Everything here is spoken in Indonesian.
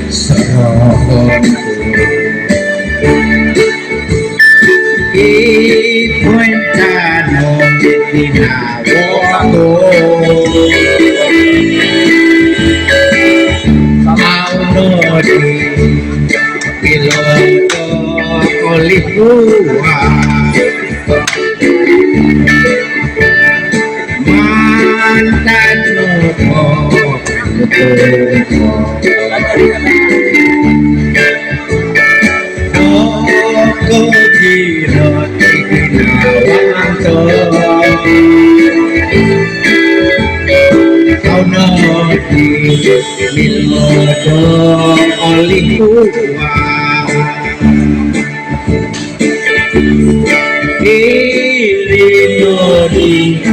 seronku ipuntano dinawoto Aunodi piloto olipua mantan lupa Oko jirot ikinawanto Aunodi piloto olipua Ilinodi